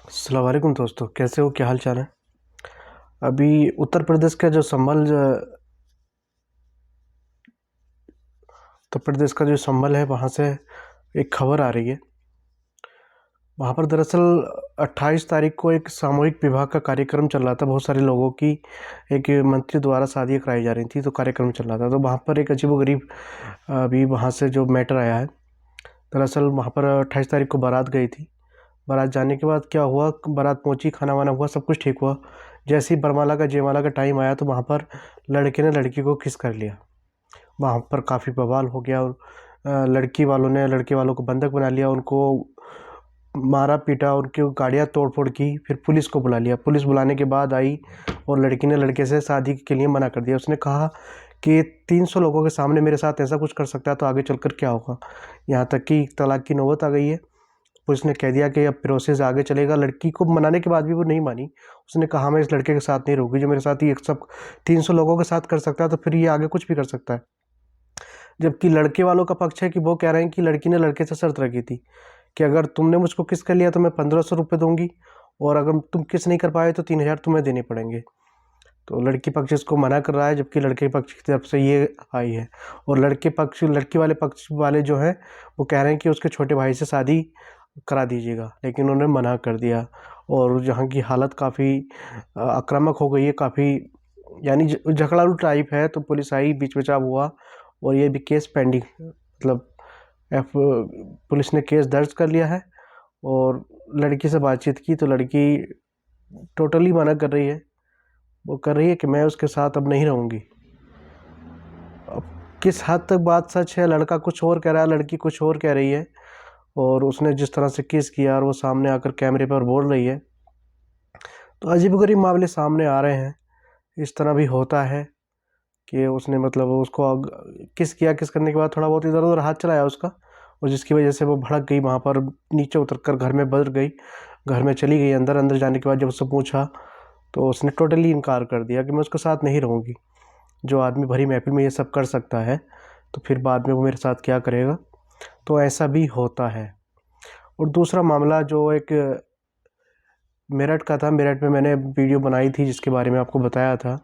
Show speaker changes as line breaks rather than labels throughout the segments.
अस्सलाम वालेकुम दोस्तों, कैसे हो? क्या हाल चाल है? अभी उत्तर प्रदेश का जो संभल है, वहाँ से एक खबर आ रही है। वहाँ पर दरअसल 28 तारीख को एक सामूहिक विवाह का कार्यक्रम चल रहा था। बहुत सारे लोगों की एक मंत्री द्वारा शादियाँ कराई जा रही थी, तो कार्यक्रम चल रहा था। तो वहाँ पर एक अजीबोगरीब अभी वहाँ से जो मैटर आया है, दरअसल वहाँ पर 28 तारीख को बारात गई थी। बारात जाने के बाद क्या हुआ, बारात पहुंची, खाना वाना हुआ, सब कुछ ठीक हुआ। जैसे ही बरमाला का जयमाला का टाइम आया, तो वहाँ पर लड़के ने लड़की को किस कर लिया। वहाँ पर काफ़ी बवाल हो गया और लड़की वालों ने लड़के वालों को बंधक बना लिया, उनको मारा पीटा, उनकी गाड़ियाँ तोड़ फोड़ की। फिर पुलिस को बुला लिया। पुलिस बुलाने के बाद आई और लड़की ने लड़के से शादी के लिए मना कर दिया। उसने कहा कि 300 लोगों के सामने मेरे साथ ऐसा कुछ कर सकता है, तो आगे चलकर क्या होगा। यहाँ तक कि तलाक की नौबत आ गई है। पुलिस ने कह दिया कि अब प्रोसेस आगे चलेगा। लड़की को मनाने के बाद भी वो नहीं मानी। उसने कहा मैं इस लड़के के साथ नहीं रहूँगी, जो मेरे साथ ये सब 300 लोगों के साथ कर सकता है, तो फिर ये आगे कुछ भी कर सकता है। जबकि लड़के वालों का पक्ष है कि वो कह रहे हैं कि लड़की ने लड़के से शर्त रखी थी कि अगर तुमने मुझको किस कर लिया तो मैं 1500 रुपये दूंगी, और अगर तुम किस नहीं कर पाए तो 3000 तुम्हें देने पड़ेंगे। तो लड़की पक्ष इसको मना कर रहा है, जबकि लड़के पक्ष की तरफ से ये आई है। और लड़की वाले पक्ष वाले जो हैं, वो कह रहे हैं कि उसके छोटे भाई से शादी करा दीजिएगा, लेकिन उन्होंने मना कर दिया। और जहाँ की हालत काफ़ी आक्रामक हो गई है, काफ़ी यानी झगड़ालू टाइप है। तो पुलिस आई, बीच बचाव हुआ और ये भी केस पेंडिंग, मतलब पुलिस ने केस दर्ज कर लिया है। और लड़की से बातचीत की तो लड़की टोटली मना कर रही है। वो कर रही है कि मैं उसके साथ अब नहीं रहूँगी। अब किस हद तक बात सच है, लड़का कुछ और कह रहा है, लड़की कुछ और कह रही है। और उसने जिस तरह से किस किया और वो सामने आकर कैमरे पर बोल रही है, तो अजीबोगरीब मामले सामने आ रहे हैं। इस तरह भी होता है कि उसने मतलब उसको किस किया, किस करने के बाद थोड़ा बहुत इधर उधर हाथ चलाया उसका, और जिसकी वजह से वो भड़क गई। वहाँ पर नीचे उतरकर घर में बढ़ गई, घर में चली गई। अंदर अंदर जाने के बाद जब उससे पूछा, तो उसने टोटली इनकार कर दिया कि मैं उसके साथ नहीं रहूँगी। जो आदमी भरी महफिल में ये सब कर सकता है, तो फिर बाद में वो मेरे साथ क्या करेगा। तो ऐसा भी होता है। और दूसरा मामला जो एक मेरठ का था, मेरठ में मैंने वीडियो बनाई थी जिसके बारे में आपको बताया था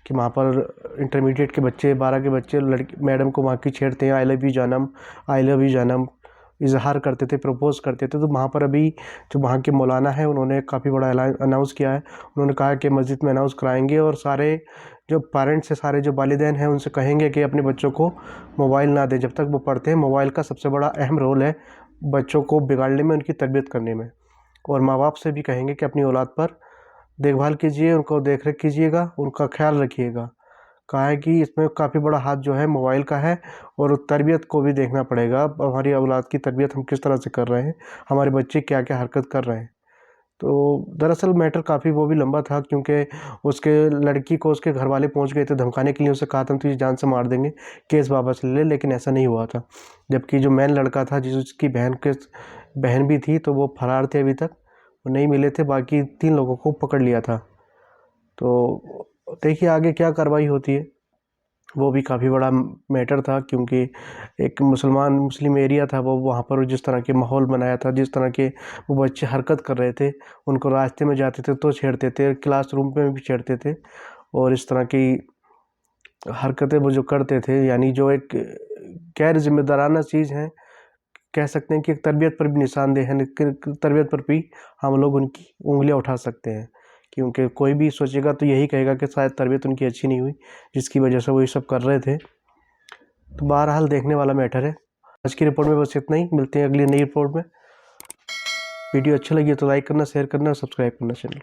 कि वहाँ पर इंटरमीडिएट के बच्चे, 12 के बच्चे लड़की मैडम को वहाँ की छेड़ते हैं, आई लव यू जानम, आई लव यू जानम इजहार करते थे, प्रपोज करते थे। तो वहाँ पर अभी जो वहाँ के मौलाना हैं, उन्होंने काफ़ी बड़ा अनाउंस किया है। उन्होंने कहा कि मस्जिद में अनाउंस कराएंगे और सारे जो पेरेंट्स हैं, सारे जो वालिदैन हैं, उनसे कहेंगे कि अपने बच्चों को मोबाइल ना दें जब तक वो पढ़ते हैं। मोबाइल का सबसे बड़ा अहम रोल है बच्चों को बिगाड़ने में, उनकी तरबियत करने में। और माँ बाप से भी कहेंगे कि अपनी औलाद पर देखभाल कीजिए, उनको देख रेख कीजिएगा, उनका ख्याल रखिएगा। कहा है कि इसमें काफ़ी बड़ा हाथ जो है मोबाइल का है, और तरबियत को भी देखना पड़ेगा। अब हमारी औलाद की तरबियत हम किस तरह से कर रहे हैं, हमारे बच्चे क्या क्या हरकत कर रहे हैं। तो दरअसल मैटर काफ़ी वो भी लंबा था, क्योंकि उसके लड़की को उसके घर वाले पहुंच गए थे धमकाने के लिए। उसे कहा था हम तुझे जान से मार देंगे, केस वापस ले ले, लेकिन ऐसा नहीं हुआ था। जबकि जो मेन लड़का था, जिसकी बहन भी थी, तो वो फरार थे, अभी तक वो नहीं मिले थे। बाकी 3 लोगों को पकड़ लिया था। तो देखिए आगे क्या कार्रवाई होती है। वो भी काफ़ी बड़ा मैटर था, क्योंकि एक मुस्लिम एरिया था वो। वहाँ पर जिस तरह के माहौल बनाया था, जिस तरह के वो बच्चे हरकत कर रहे थे, उनको रास्ते में जाते थे तो छेड़ते थे, क्लासरूम में भी छेड़ते थे, और इस तरह की हरकतें वो जो करते थे, यानी जो एक गैर जिम्मेदाराना चीज़ है। कह सकते हैं कि एक तरबियत पर भी निशानदेह है, तरबियत पर भी हम लोग उनकी उंगलियां उठा सकते हैं। क्योंकि कोई भी सोचेगा तो यही कहेगा कि शायद तरबियत उनकी अच्छी नहीं हुई, जिसकी वजह से वो ये सब कर रहे थे। तो बहरहाल देखने वाला मैटर है। आज की रिपोर्ट में बस इतना ही। मिलते हैं अगली नई रिपोर्ट में। वीडियो अच्छी लगी तो लाइक करना, शेयर करना और सब्सक्राइब करना चैनल।